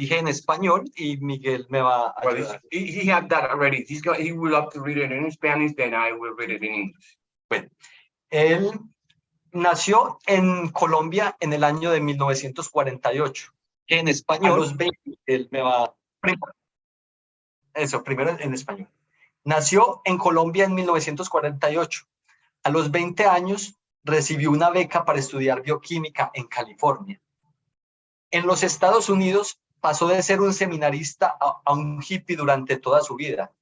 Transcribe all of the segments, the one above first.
dije en español y Miguel me va a ayudar. He had that already. He will have to read it in Spanish, then I will read it in English. Bueno, él nació en Colombia en el año de 1948. En español, a los 20, él me va... Eso, primero en español. Nació en Colombia en 1948. A los 20 años recibió una beca para estudiar bioquímica en California. En los Estados Unidos pasó de ser un seminarista a un hippie durante toda su vida.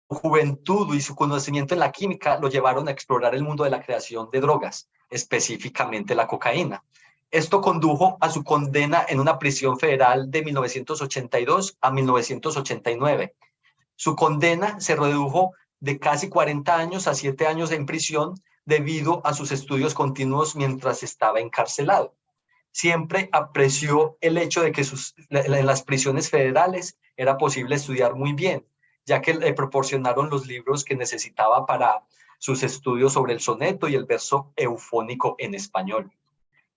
Su juventud y su conocimiento en la química lo llevaron a explorar el mundo de la creación de drogas, específicamente la cocaína. Esto condujo a su condena en una prisión federal de 1982 a 1989. Su condena se redujo de casi 40 años a 7 años en prisión debido a sus estudios continuos mientras estaba encarcelado. Siempre apreció el hecho de que en las prisiones federales era posible estudiar muy bien, ya que le proporcionaron los libros que necesitaba para sus estudios sobre el soneto y el verso eufónico en español.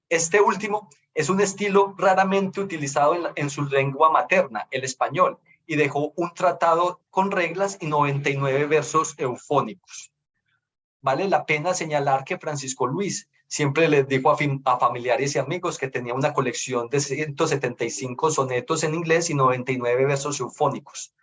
Este último es un estilo raramente utilizado en su lengua materna, el español, y dejó un tratado con reglas y 99 versos eufónicos. Vale la pena señalar que Francisco Luis siempre les dijo a familiares y amigos que tenía una colección de 175 sonetos en inglés y 99 versos eufónicos.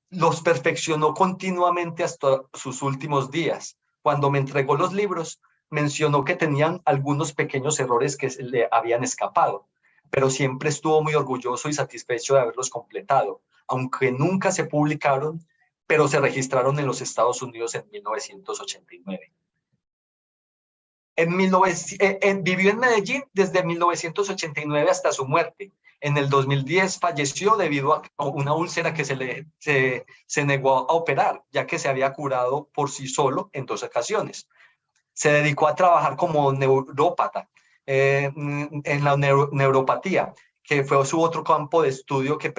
Los perfeccionó continuamente hasta sus últimos días. Cuando me entregó los libros, mencionó que tenían algunos pequeños errores que le habían escapado, pero siempre estuvo muy orgulloso y satisfecho de haberlos completado, aunque nunca se publicaron, pero se registraron en los Estados Unidos en 1989. Vivió en Medellín desde 1989 hasta su muerte. En el 2010 falleció debido a una úlcera que se negó a operar, ya que se había curado por sí solo en 2 ocasiones. Se dedicó a trabajar como neurópata en la neuropatía, que fue su otro campo de estudio que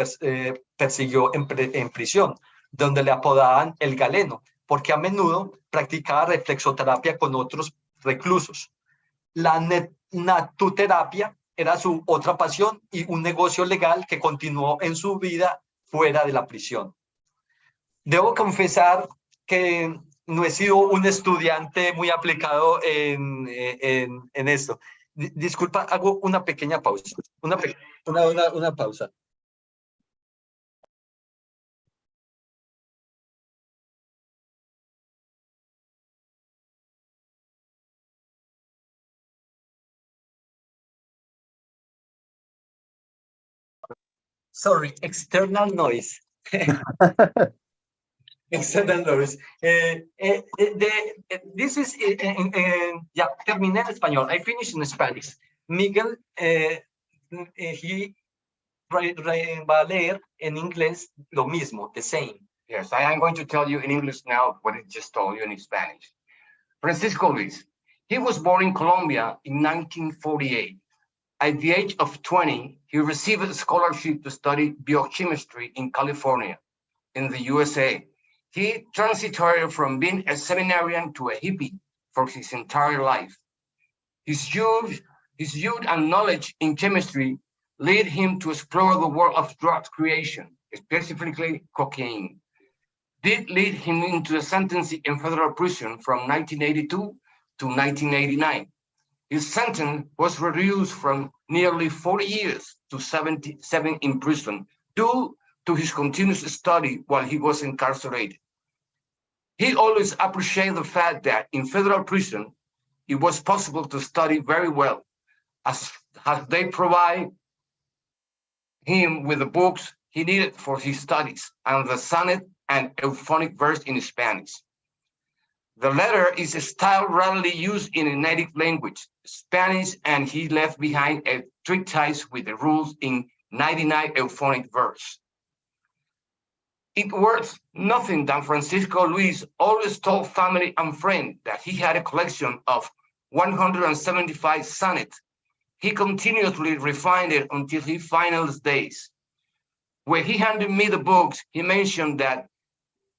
persiguió en prisión, donde le apodaban el galeno, porque a menudo practicaba reflexoterapia con otros reclusos. La natuterapia era su otra pasión y un negocio legal que continuó en su vida fuera de la prisión. Debo confesar que no he sido un estudiante muy aplicado en esto. Disculpa, hago una pequeña pausa. Una pausa. Sorry, external noise. External noise. This is, ya, terminé en español. I finished in Spanish. Miguel, va a leer en inglés lo mismo, the same. Yes, I am going to tell you in English now what I just told you in Spanish. Francisco Luis, he was born in Colombia in 1948. At the age of 20, he received a scholarship to study biochemistry in California, in the USA. He transited from being a seminarian to a hippie for his entire life. His youth and knowledge in chemistry led him to explore the world of drug creation, specifically cocaine. This led him into a sentence in federal prison from 1982 to 1989. His sentence was reduced from nearly 40 years to 77 in prison due to his continuous study while he was incarcerated. He always appreciated the fact that in federal prison, it was possible to study very well, as they provide him with the books he needed for his studies and the sonnet and euphonic verse in Spanish. The latter is a style rarely used in a native language, Spanish, and he left behind a treatise with the rules in 99 euphonic verse. It worth nothing that Francisco Luis always told family and friends that he had a collection of 175 sonnets. He continuously refined it until his final days. When he handed me the books, he mentioned that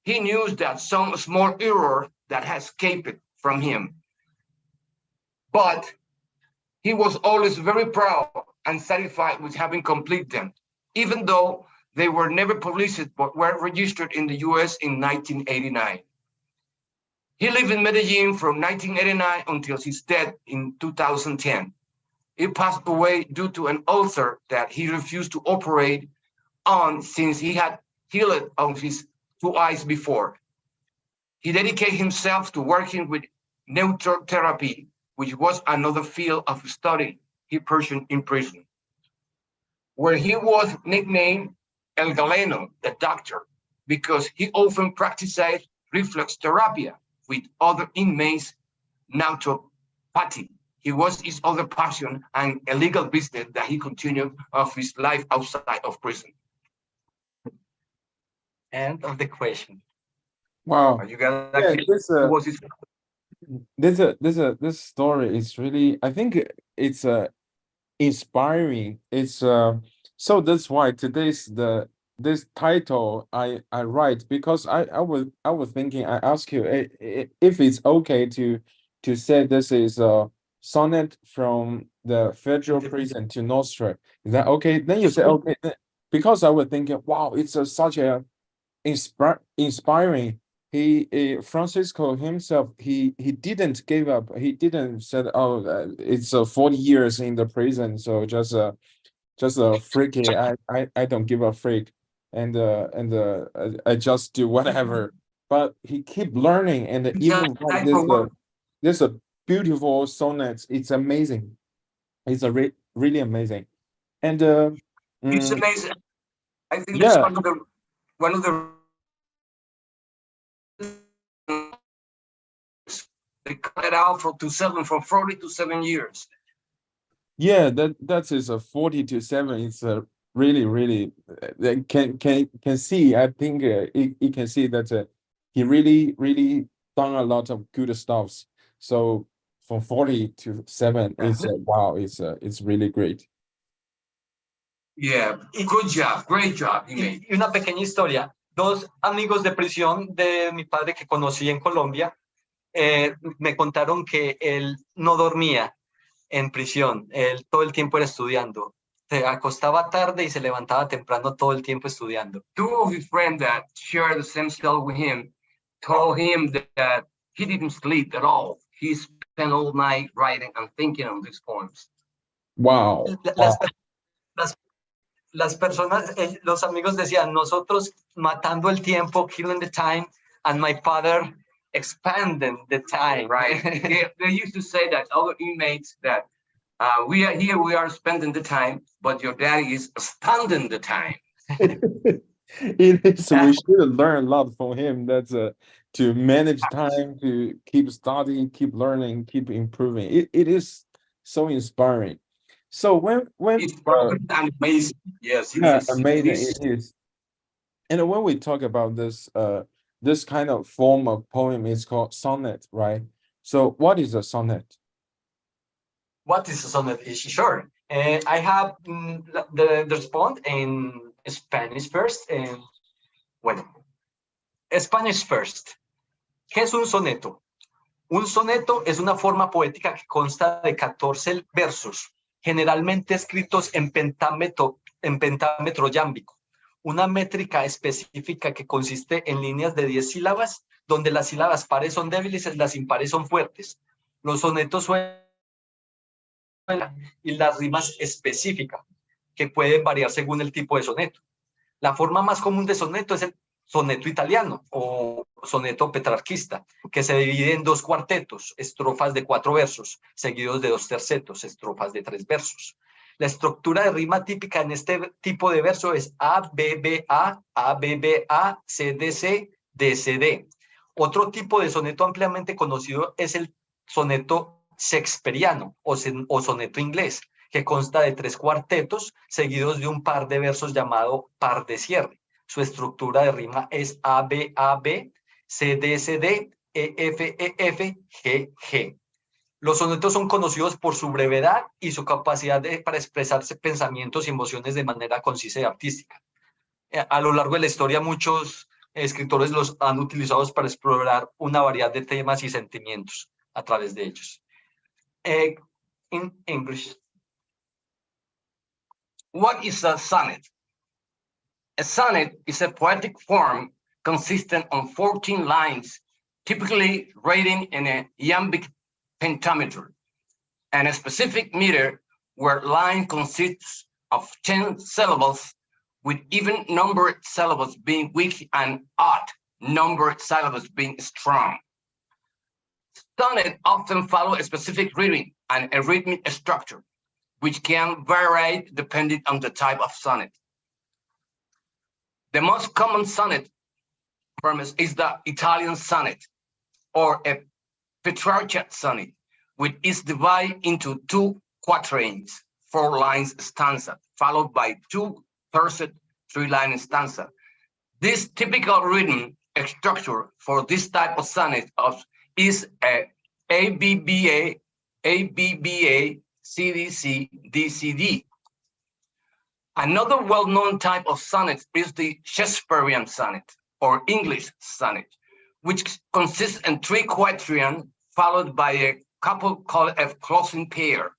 he knew that some small error that had escaped from him, but He was always very proud and satisfied with having completed them, even though they were never published but were registered in the US in 1989. He lived in Medellin from 1989 until his death in 2010. He passed away due to an ulcer that he refused to operate on since he had healed on his two eyes before. He dedicated himself to working with neutral therapy, which was another field of study he pursued in prison, where he was nicknamed El Galeno, the doctor, because he often practiced reflex therapy with other inmates, naturopathy. He was his other passion and a legal business that he continued of his life outside of prison. End of the question. Wow. You got Yeah, that? this story is really, I think it's inspiring. It's so that's why today's this title I write, because I was thinking, I ask you if it's okay to say this is a sonnet from the federal prison to Nostr. Is that okay? Then you say okay, because I was thinking, wow, it's such a inspiring. Francisco himself, he didn't give up. He didn't said, oh, it's 40 years in the prison, so just a freaky. I don't give a freak, and I just do whatever. But he keep learning, and even this a beautiful sonnets. It's amazing. It's a really amazing, and It's amazing. I think yeah. that's one of the they cut it out from 40 to 7 years. Yeah, that is a 40 to 7. It's a really can see. I think you can see that he really done a lot of good stuffs. So from 40 to 7, it's wow, it's really great. Yeah, good job, great job. Y una pequeña historia. Dos amigos de prisión de mi padre que conocí en Colombia me contaron que él no dormía en prisión. Él todo el tiempo era estudiando. Se acostaba tarde y se levantaba temprano todo el tiempo estudiando. Two of his friends that shared the same cell with him told him that he didn't sleep at all. He spent all night writing and thinking on these poems. Wow. Las personas, los amigos decían, nosotros matando el tiempo, killing the time, and my father expanding the time. Right. They used to say that other inmates that we are spending the time, but your daddy is expanding the time. It is. We should learn a lot from him. That's to manage time, to keep studying, keep learning, keep improving. It is so inspiring. So when it's amazing. Yes, yeah, amazing it is. And when we talk about this this kind of form of poem, it's called sonnet, right? So what is a sonnet? What is a sonnet? Sure. I have the response in Spanish first. Bueno, Spanish first. ¿Qué es un soneto? Un soneto es una forma poética que consta de 14 versos, generalmente escritos en pentámetro yámbico, una métrica específica que consiste en líneas de 10 sílabas, donde las sílabas pares son débiles y las impares son fuertes. Los sonetos suenan y las rimas específicas, que pueden variar según el tipo de soneto. La forma más común de soneto es el soneto italiano o soneto petrarquista, que se divide en 2 cuartetos, estrofas de 4 versos, seguidos de 2 tercetos, estrofas de 3 versos. La estructura de rima típica en este tipo de verso es A, B, B, A, B, B, A, C, D, C, D, C, D. Otro tipo de soneto ampliamente conocido es el soneto shakespeariano o soneto inglés, que consta de 3 cuartetos seguidos de un par de versos llamado par de cierre. Su estructura de rima es A, B, C, D, C, D, E, F, G, G. Los sonetos son conocidos por su brevedad y su capacidad para expresarse pensamientos y emociones de manera concisa y artística. A lo largo de la historia, muchos escritores los han utilizado para explorar una variedad de temas y sentimientos a través de ellos. in English. What is a sonnet? A sonnet is a poetic form consistent of 14 lines, typically written in a iambic pentameter, and a specific meter where line consists of 10 syllables, with even numbered syllables being weak and odd numbered syllables being strong. Sonnet often follow a specific rhythm and a rhythmic structure, which can vary depending on the type of sonnet. The most common sonnet form is the Italian sonnet, or a Petrarchan sonnet, which is divided into 2 quatrains, 4 lines stanza, followed by 2 tercet 3-line stanza. This typical rhythm structure for this type of sonnet is a ABBA, ABBA, CDC, DCD. Another well-known type of sonnet is the Shakespearean sonnet, or English sonnet, which consists in 3 quatrains followed by a couple called a closing pair.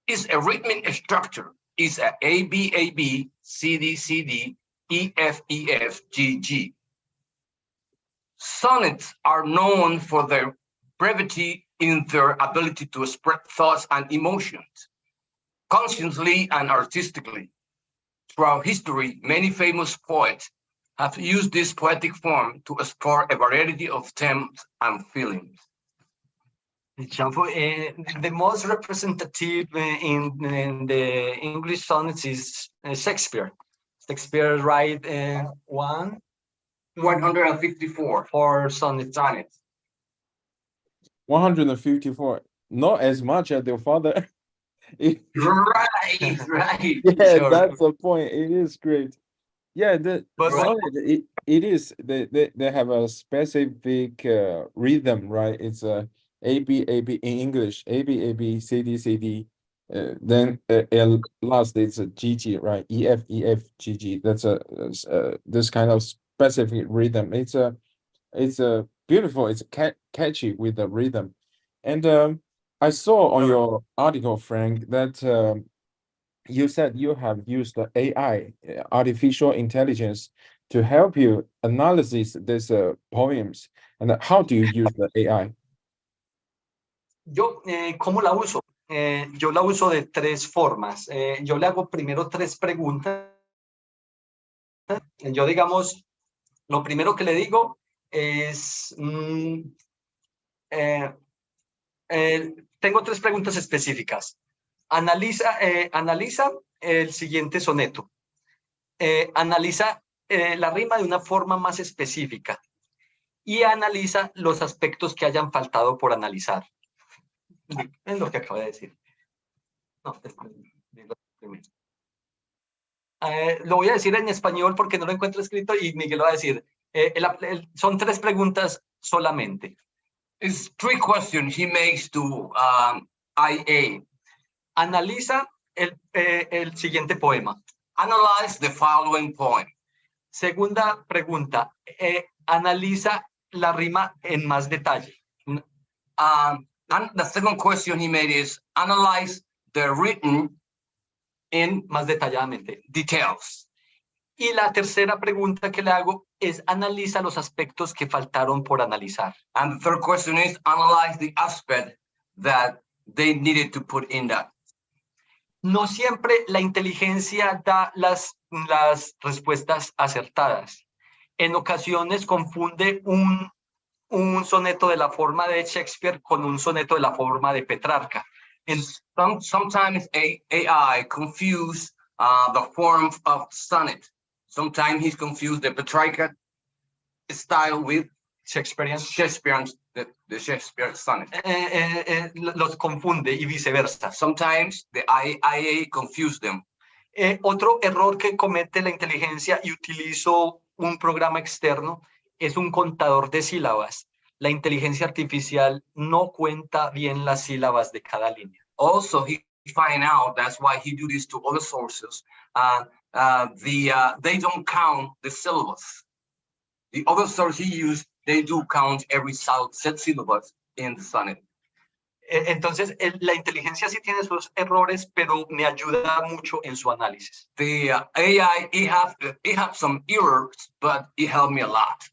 Is a rhythmic structure, is a ABAB, CDCD, EFEF, GG. Sonnets are known for their brevity in their ability to express thoughts and emotions, consciously and artistically. Throughout history, many famous poets have used this poetic form to explore a variety of themes and feelings. The most representative in the English sonnets is Shakespeare. Shakespeare write 154 for sonnets. 154, not as much as their father. Right. Yeah, Sure. that's the point. It is great. Yeah, the But sonnet, it is they have a specific rhythm, right? It's a ABAB in English, ABAB CDCD. Then last it's a GG, right? EFEF GG. That's this kind of specific rhythm. It's a beautiful. It's catchy with the rhythm, and I saw on your article, Frank, that you said you have used the AI, artificial intelligence, to help you analysis these poems. And how do you use the AI? Yo, ¿cómo la uso? Yo la uso de 3 formas. Yo le hago primero 3 preguntas. Yo, digamos, lo primero que le digo es, tengo 3 preguntas específicas. Analiza el siguiente soneto. Analiza la rima de una forma más específica y analiza los aspectos que hayan faltado por analizar. Es lo que acabo de decir. No, lo voy a decir en español porque no lo encuentro escrito y Miguel lo va a decir. Son 3 preguntas solamente. It's 3 questions he makes to IA. Analiza el siguiente poema. Analyze the following poem. Segunda pregunta, analiza la rima en más detalle. And the second question he made is analyze the written En más detalladamente. details. Y la tercera pregunta que le hago es analiza los aspectos que faltaron por analizar. And the third question is analyze the aspect that they needed to put in that. No siempre la inteligencia da las respuestas acertadas. En ocasiones confunde un soneto de la forma de Shakespeare con un soneto de la forma de Petrarca. Sometimes AI confuse the form of sonnet. Sometimes he's confused the Petrarca style with Shakespearean. The Shakespeare sonnet. Los confunde y viceversa. Sometimes the IA confuse them. Otro error que comete la inteligencia y utilizo un programa externo es un contador de sílabas. La inteligencia artificial no cuenta bien las sílabas de cada línea. Also, he find out that's why he do this to other sources. They don't count the syllables. The other source he used, they do count every set syllables in the sonnet. Entonces, la inteligencia sí tiene sus errores, pero me ayuda mucho en su análisis. The AI, it have some errors, but it helped me a lot.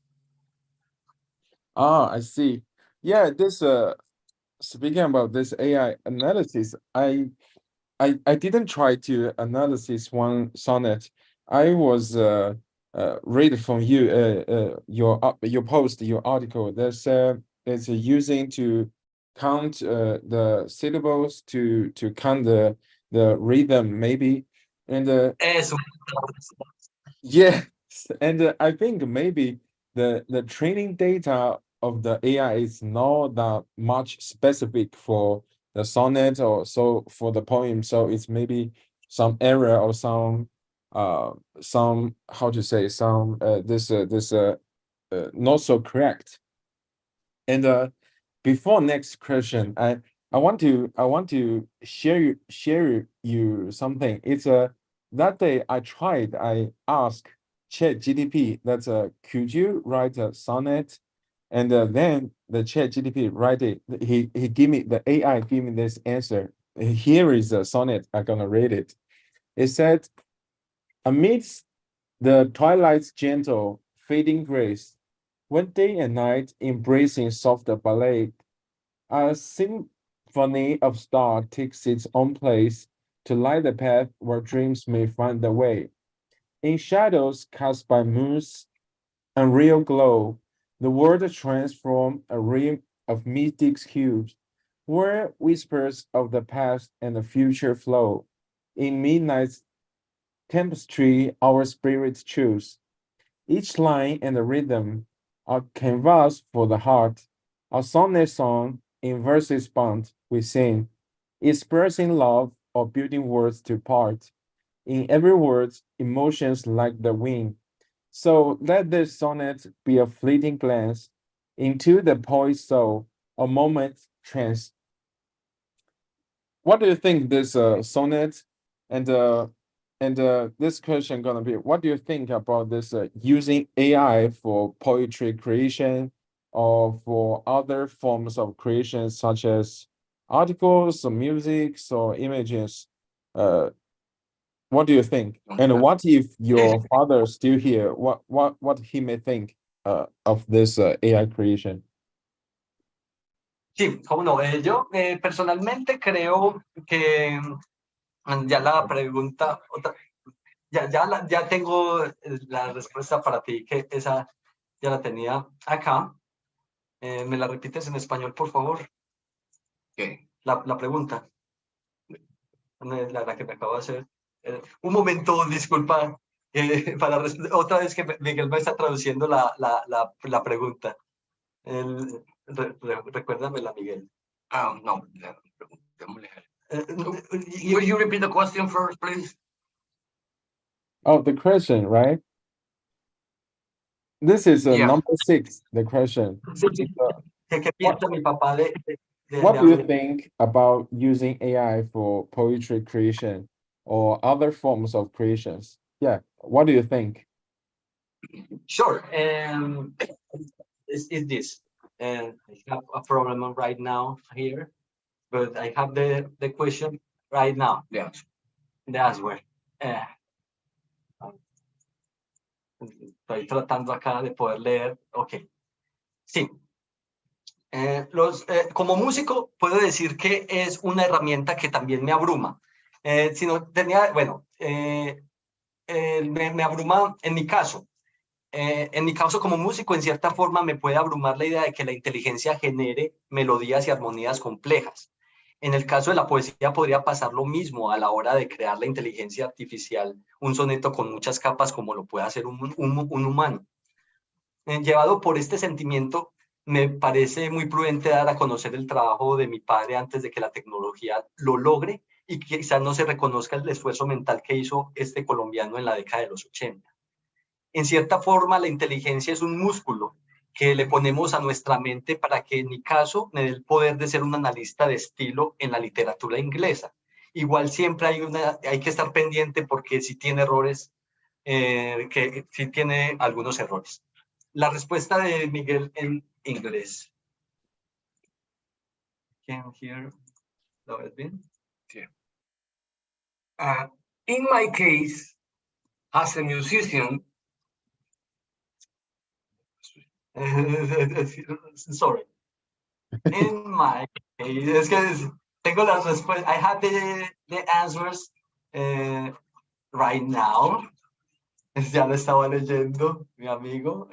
Ah, I see. Yeah, this speaking about this AI analysis, I didn't try to analysis one sonnet. I was read from you your post, your article. There's using to count the syllables to count the rhythm maybe, and Eso. yes, and I think maybe the training data of the AI is not that much specific for the sonnet or so for the poem. So it's maybe some error or some how to say some this not so correct. And before next question, I want to share you something. It's that day I asked ChatGPT that's could you write a sonnet, and then the ChatGPT write it. He give me the AI give me this answer. Here is a sonnet. I'm gonna read it. It said, amidst the twilight's gentle fading grace, when day and night embracing softer ballet, a symphony of stars takes its own place to light the path where dreams may find their way. In shadows cast by moon's unreal glow, the world transforms a realm of mystic hues, where whispers of the past and the future flow. In midnight's tapestry, our spirits choose. Each line and the rhythm are canvas for the heart. A sonnet song in verses bound we sing, expressing love or building words to part. In every word, emotions like the wind. So let this sonnet be a fleeting glance into the poet's soul, a moment trance. What do you think this sonnet and this question gonna be? What do you think about this using AI for poetry creation or for other forms of creation such as articles or music or images? What do you think? And what if your father is still here? What he may think of this AI creation? Sí, cómo no. Yo personalmente creo que ya la pregunta, ya tengo la respuesta para ti, que esa ya la tenía acá. ¿Me la repites en español, por favor? Okay. La pregunta, la que me acabo de hacer. Un momento, disculpa, otra vez que Miguel me está traduciendo la pregunta. Recuérdamela, Miguel. No. Will you repeat the question first, please? Oh, the question, right? This is Yeah. number 6, the question. ¿Qué piensa mi papá What do you think about using AI for poetry creation or other forms of creations? Yeah, what do you think? Sure. Is this? I have a problem right now here, but I have the question right now. Yes. The answer. Estoy tratando acá de poder leer. Ok. Sí. Como músico, puedo decir que es una herramienta que también me abruma. Si no tenía, bueno, me abruma en mi caso. En mi caso como músico, en cierta forma me puede abrumar la idea de que la inteligencia genere melodías y armonías complejas. En el caso de la poesía podría pasar lo mismo a la hora de crear la inteligencia artificial, un soneto con muchas capas como lo puede hacer un humano. Llevado por este sentimiento, me parece muy prudente dar a conocer el trabajo de mi padre antes de que la tecnología lo logre y quizás no se reconozca el esfuerzo mental que hizo este colombiano en la década de los 80. En cierta forma, la inteligencia es un músculo que le ponemos a nuestra mente para que, en mi caso, me dé el poder de ser un analista de estilo en la literatura inglesa. Igual siempre hay que estar pendiente porque sí tiene errores, que sí tiene algunos errores. La respuesta de Miguel en inglés. can hear. ¿Lo ves bien? In my case, as a musician, sorry. In my case, es que tengo las respuestas. I have the answers right now. Ya lo estaba leyendo, mi amigo.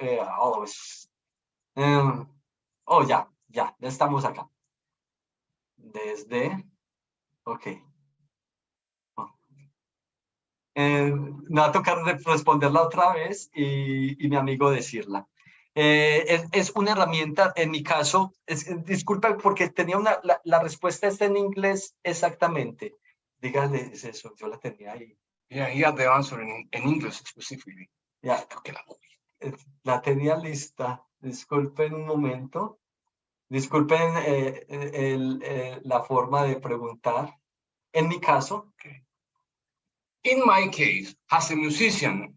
Ya estamos acá. Desde, ok. Me va a tocar responderla otra vez y mi amigo decirla. Es una herramienta, en mi caso, disculpa porque tenía la respuesta está en inglés exactamente. Dígale eso, yo la tenía ahí. yeah, he had the answer in English specifically. Ya, la tenía lista. Disculpen un momento. Disculpen la forma de preguntar. En mi caso. In my case, as a musician,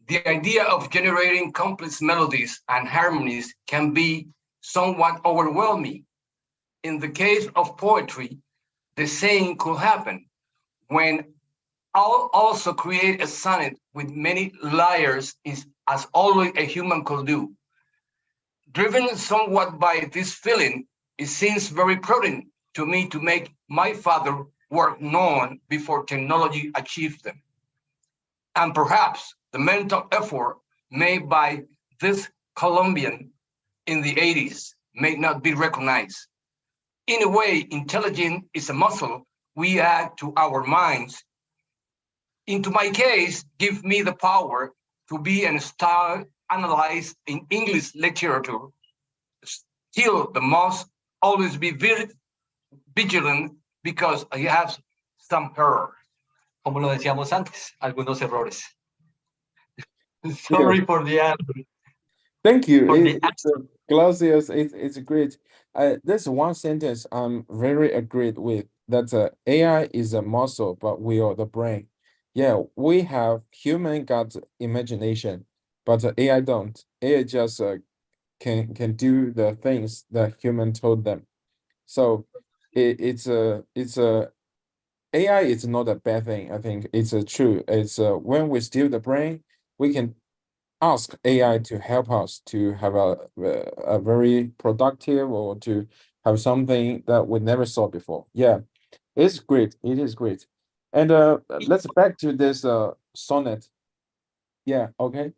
the idea of generating complex melodies and harmonies can be somewhat overwhelming. In the case of poetry, the same could happen when I'll also create a sonnet with many layers as only a human could do. Driven somewhat by this feeling, it seems very prudent to me to make my father work known before technology achieved them. And perhaps the mental effort made by this Colombian in the 80s may not be recognized. In a way, intelligence is a muscle we add to our minds. Into my case, give me the power to be an style analyzed in English literature. Still, the must always be vigilant because I have some error. Como lo decíamos antes, algunos errores. Sorry for the answer. Thank you. Glacius, it's great. There's one sentence I'm very agreed with, that AI is a muscle, but we are the brain. Yeah, we have human got imagination, but AI don't. AI just can do the things that human told them. So it's a AI is not a bad thing. I think it's true. It's when we steal the brain, we can ask AI to help us to have a very productive or to have something that we never saw before. Yeah, it's great. It is great. And let's back to this sonnet. Yeah, okay.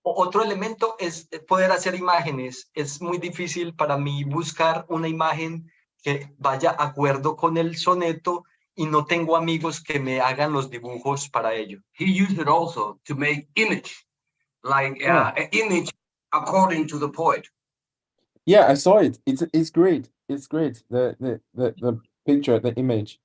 Otro elemento es poder hacer imágenes. Es muy difícil para mí buscar una imagen que vaya a acuerdo con el soneto y no tengo amigos que me hagan los dibujos para ello. He used it also to make image, like an image according to the poet. Yeah, I saw it. It's great. It's great. The picture, the image.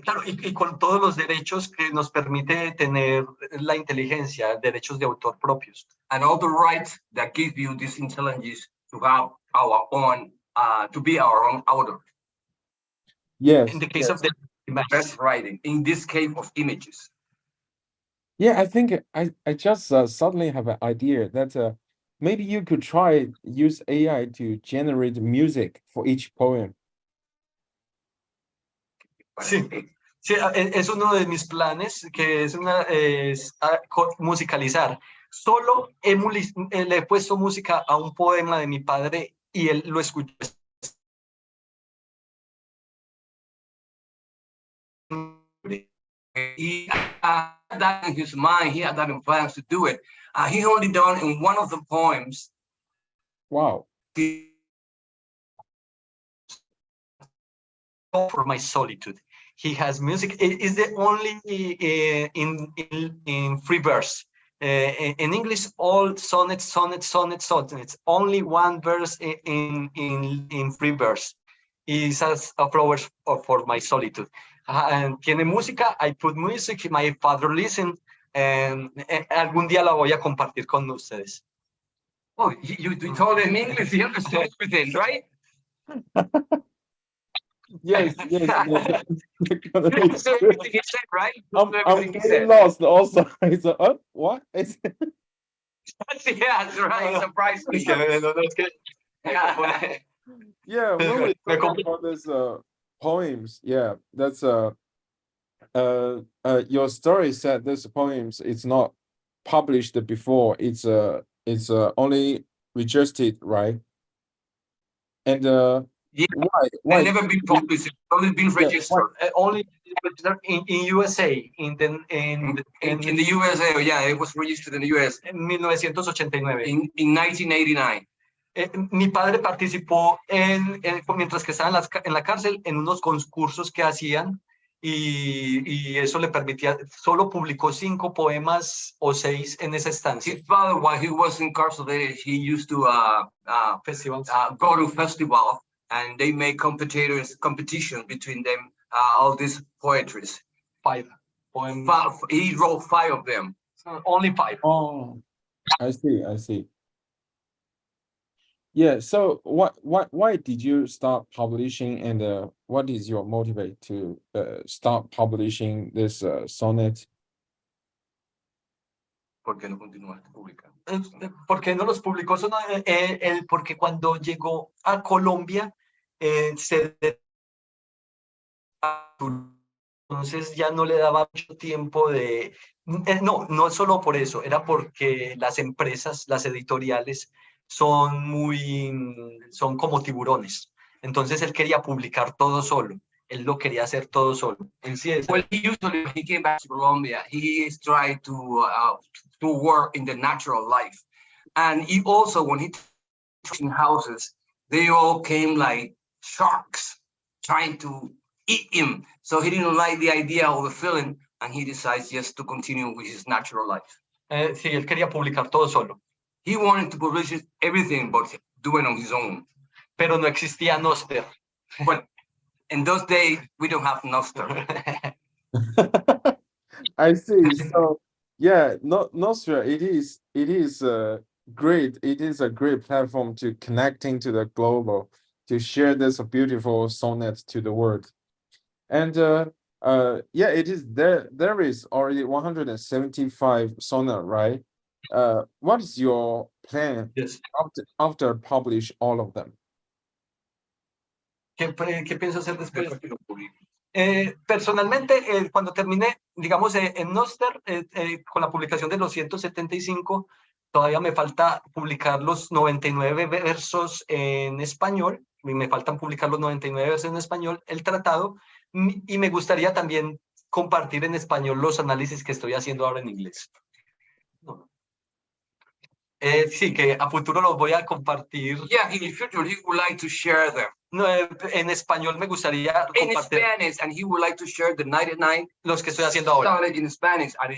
Claro, y con todos los derechos que nos permite tener la inteligencia, derechos de autor propios. And all the rights that give you this intelligence to have our own, to be our own author. Yes. In the case of the images. Best writing, in this case of images. Yeah, I think I just suddenly have an idea that maybe you could try use AI to generate music for each poem. Sí, sí, es uno de mis planes, que es musicalizar. Solo le he puesto música a un poema de mi padre y él lo escuchó. He had that in his mind, he had that in plans to do it. He only done in one of the poems. Wow. For my solitude. He has music. It is the only in free verse. In English, all sonnets. Only one verse in free verse. It says flowers for my solitude. Tiene música. I put music. My father listen. Algún día la voy a compartir con ustedes. Oh, you told him English. He understood everything, right? Yes. That's everything he said, right? I'm getting lost also. It's what? It's yeah, that's right. Surprised me. Es que Yeah, when we Me talk compro- about this poems, yeah, that's your story said this poems it's not published before, it's only registered, right? And Yeah, why and never been published, only been yeah, why registered. only in USA, In the USA, yeah, it was registered in the US en 1989. in 1989. Mi padre participó mientras que estaba en la cárcel en unos concursos que hacían y eso le permitía, solo publicó 5 poemas o 6 en esa estancia. His father, while he was incarcerated, he used to Festivals. go to festivals, and they make competitions between them, all these poetries. 5 poems. He wrote 5 of them. Only 5. oh I see. Yeah, so why did you start publishing, and what is your motivate to start publishing this sonnet? ¿Por qué no continuaste publicando? ¿Por qué no los publicó? Porque cuando llegó a Colombia, entonces ya no le daba mucho tiempo de... no solo por eso, era porque las empresas, las editoriales, son como tiburones. Entonces él quería publicar todo solo. Él lo quería hacer todo solo. Well, usually when he came back to Colombia, he tried to work in the natural life. And he also, when he took in houses, they all came like sharks trying to eat him. So he didn't like the idea of the feeling, and he decides just to continue with his natural life. Sí, él quería publicar todo solo. He wanted to publish everything, but do it on his own. Pero no existía Nostr. But in those days, we don't have Nostr. I see. So yeah, Nostra, it is great. It is a great platform to connecting to the global, to share this beautiful sonnet to the world. And yeah, it is there is already 175 sonnet, right? What is your plan Yes. after publish all of them? ¿Qué pienso hacer después? Personalmente, cuando terminé, digamos, en Nostr, con la publicación de los 175, todavía me falta publicar los 99 versos en español, y me faltan publicar los 99 versos en español, el tratado, y me gustaría también compartir en español los análisis que estoy haciendo ahora en inglés. Sí, que a futuro los voy a compartir. Yeah, in the future, he would like to share them. No, en español me gustaría In compartir Spanish, and he would like to share the 99 los que estoy haciendo ahora. Sonnet in Spanish, and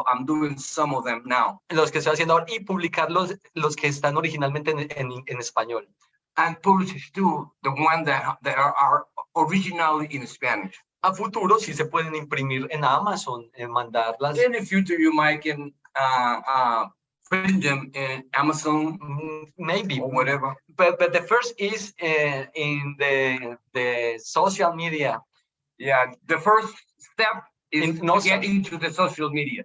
I'm doing some of them now. Los que estoy haciendo ahora y publicar los que están originalmente en español. And publish too the ones that are originally in Spanish. A futuro sí se pueden imprimir en Amazon, mandarlas. In the future, you might can print them in Amazon, maybe, or whatever. But the first is in the social media. Yeah, the first step is In to Nostr. get into the social media.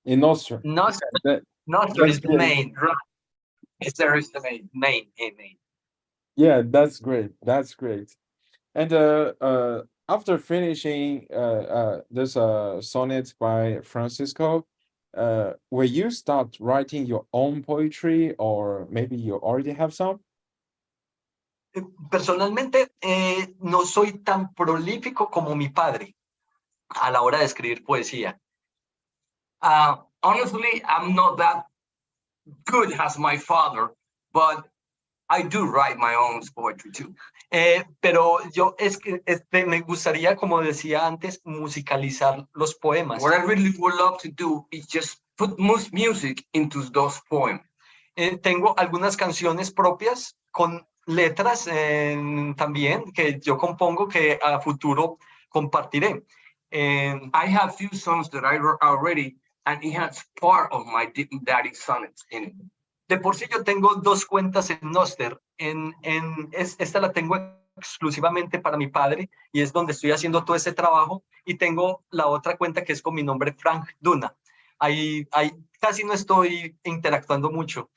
In Nostra. Nostr is the main. Nostr is the main. Yeah, that's great. That's great. And after finishing this sonnet by Francisco, will you start writing your own poetry, or maybe you already have some? Personalmente, no soy tan prolífico como mi padre a la hora de escribir poesía. Honestly, I'm not that good as my father, but I do write my own poetry too. Pero yo me gustaría, como decía antes, musicalizar los poemas. What I really would love to do is just put music into those poems. Tengo algunas canciones propias con letras también que yo compongo que a futuro compartiré. I have few songs that I wrote already, and it has part of my daddy sonnets in it. De por sí yo tengo 2 cuentas en Nostr. Esta la tengo exclusivamente para mi padre y es donde estoy haciendo todo ese trabajo, y tengo la otra cuenta que es con mi nombre Frank Duna. Ahí casi no estoy interactuando mucho.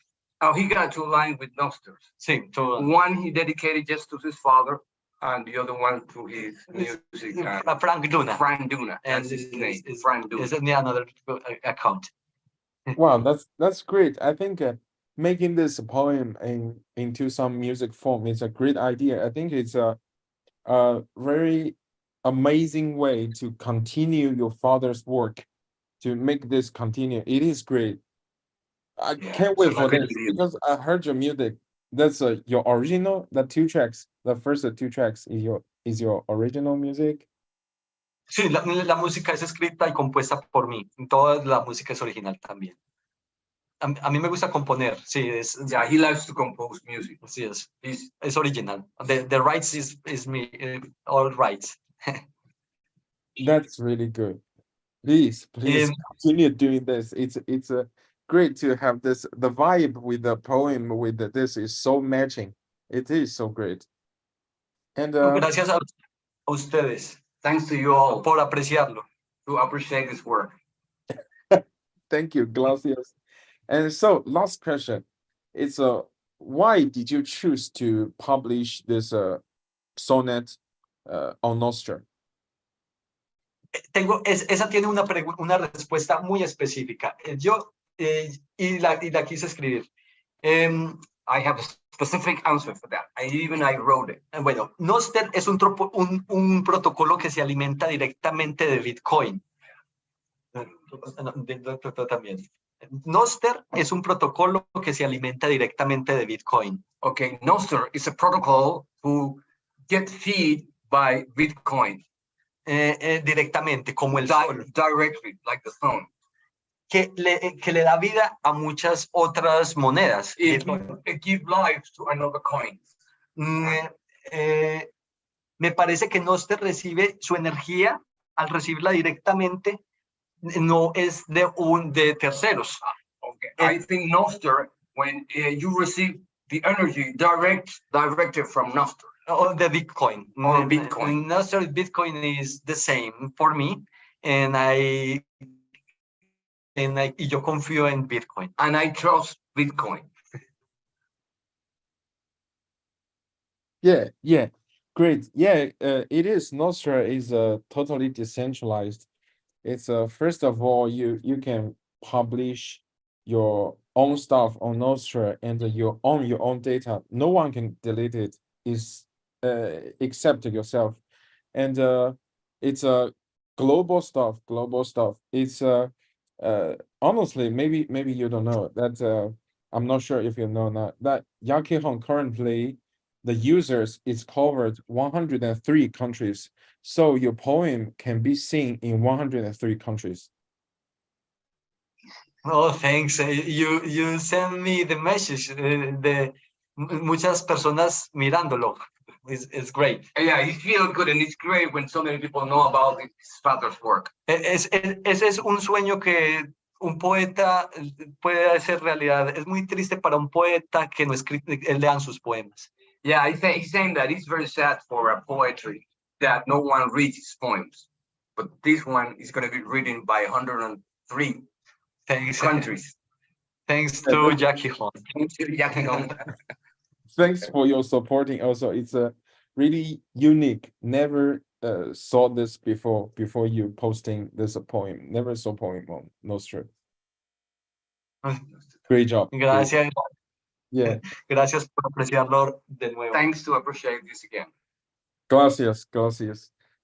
Oh, he got two lines with Nostrs. Sí, One he dedicated just to his father, and the other one to his music. Frank Duna. Frank Duna. And That's his name. Frank Duna. Is another account. Wow, that's great. I think making this poem into some music form is a great idea. I think it's a very amazing way to continue your father's work, to make this continue. It is great. I can't wait for this because I heard your music. That's your original. The two tracks, the first two tracks is your original music. Sí, la música es escrita y compuesta por mí. Toda la música es original también. A mí me gusta componer, sí. Yeah, he likes to compose music. Sí, es original. The rights is me, all rights. That's really good. Please continue doing this. It's great to have this. The vibe with the poem with this is so matching. It is so great. And gracias a ustedes. Thanks to you all por apreciarlo. To appreciate this work. Thank you, gracias. And so, last question. It's why did you choose to publish this sonnet on Nostr? Esa tiene una respuesta muy específica. Yo y la quise escribir. I have a specific answer for that. I wrote it. Bueno, Nostr es un protocolo que se alimenta directamente de Bitcoin. También. Nostr es un protocolo que se alimenta directamente de Bitcoin. Okay, Nostr is a protocol to get feed by Bitcoin. Directamente, como el sol. Directly, like the sun. Que le da vida a muchas otras monedas. It gives life to another coin. Me parece que Nostr recibe su energía, al recibirla directamente, no es de terceros. Okay. I think Nostr, when you receive the energy directed from Nostr. Or the Bitcoin. Or Bitcoin. Nostr Bitcoin is the same for me, and y yo confío en Bitcoin. And I trust Bitcoin. Yeah, great. Yeah, it is. Nostr is totally decentralized. It's first of all, you can publish your own stuff on Nostr and you own your own data. No one can delete it, except yourself. And it's a global stuff. It's honestly, maybe you don't know that. I'm not sure if you know that YakiHonne currently the users is covered 103 countries. So your poem can be seen in 103 countries. Oh, thanks. You send me the message de muchas personas mirándolo. It's great. Yeah, it feels good and it's great when so many people know about his father's work. Ese es un sueño que un poeta puede hacer realidad. Es muy triste para un poeta que no lean sus poemas. Yeah, he's saying that it's very sad for a poetry that no one reads his poems. But this one is going to be written by 103 countries. Thanks to YakiHonne. Thanks to YakiHonne. Thanks for your supporting also. It's a really unique. Never saw this before you posting this poem. Never saw poem on Nostr. Great job. Gracias. Yeah. Gracias por apreciarlo de nuevo. Thanks to appreciate this again. Gracias.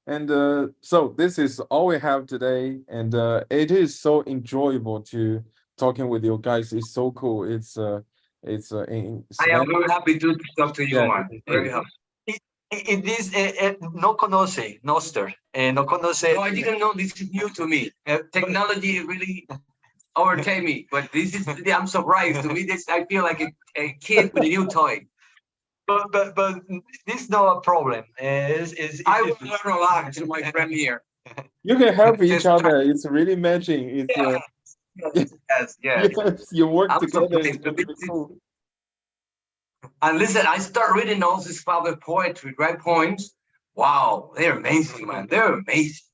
And so this is all we have today. And it is so enjoyable to talking with you guys. It's so cool. I am very happy to talk to you, man. Very happy. This no conoce Nostr. No conoce. No, I didn't know. This is new to me. Technology really overtake me, but I'm surprised. To me, I feel like a kid with a new toy. But this is not a problem. I will learn a lot to my friend here. You can help each other. It's really matching. It's yes. You work together. It's really cool. And listen, I start reading all this father poetry, right? Poems. Wow, they're amazing, man. They're amazing.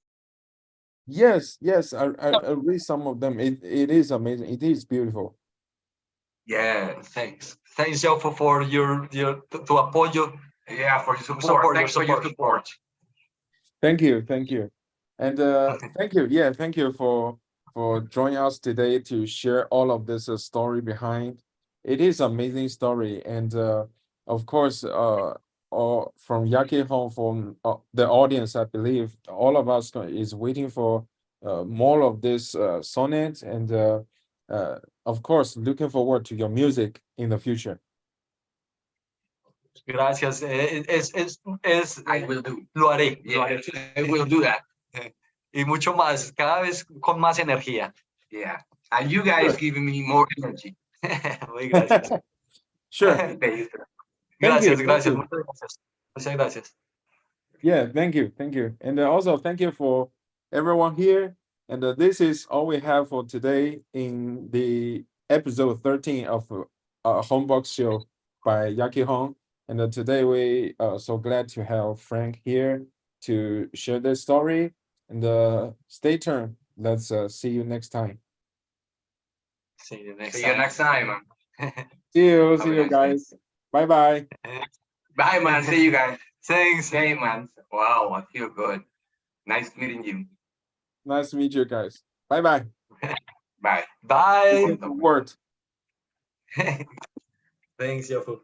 Yes. I read some of them. It is amazing. It is beautiful. Yeah. Thanks, Joe, for your tu apoyo. Yeah, for your support. Support, Thanks for your support. Thank you, and thank you for joining us today to share all of this story behind. It is amazing story, and of course, all from YakiHonne, from the audience, I believe all of us is waiting for more of this sonnet, and of course, looking forward to your music in the future. Gracias. I will do. Lo haré. Yeah, I will do that. Y mucho más, cada vez con más energía. Yeah. And you guys giving me more energy. Muy gracias. Sure. Gracias, you, gracias. thank you. Muchas gracias. Muchas gracias. Yeah, thank you, and also thank you for everyone here. And this is all we have for today in the episode 13 of Honne Boxshow by YakiHonne. And today we are so glad to have Frank here to share this story. And stay tuned. Let's see you next time. See you next See you next time, man. See you, Have a nice day. guys. Bye bye. Bye, man. See you guys. Thanks. Hey, man. Wow, I feel good. Nice meeting you. Nice to meet you guys. Bye bye. Bye. Bye. Word. Thanks, Yofu.